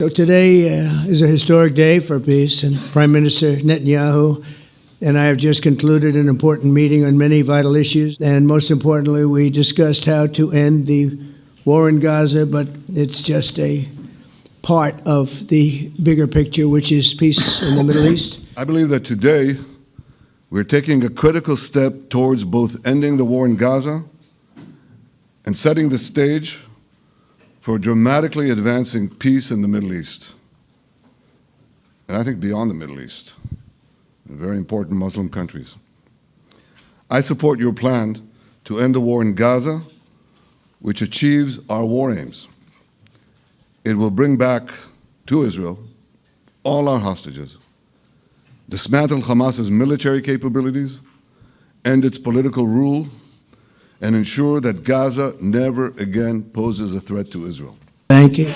So today is a historic day for peace, and Prime Minister Netanyahu and I have just concluded an important meeting on many vital issues, and most importantly, we discussed how to end the war in Gaza, but it's just a part of the bigger picture, which is peace in the Middle East. I believe that today we're taking a critical step towards both ending the war in Gaza and setting the stage for dramatically advancing peace in the Middle East, and I think beyond the Middle East, in very important Muslim countries. I support your plan to end the war in Gaza, which achieves our war aims. It will bring back to Israel all our hostages, dismantle Hamas's military capabilities, end its political rule, and ensure that Gaza never again poses a threat to Israel. Thank you.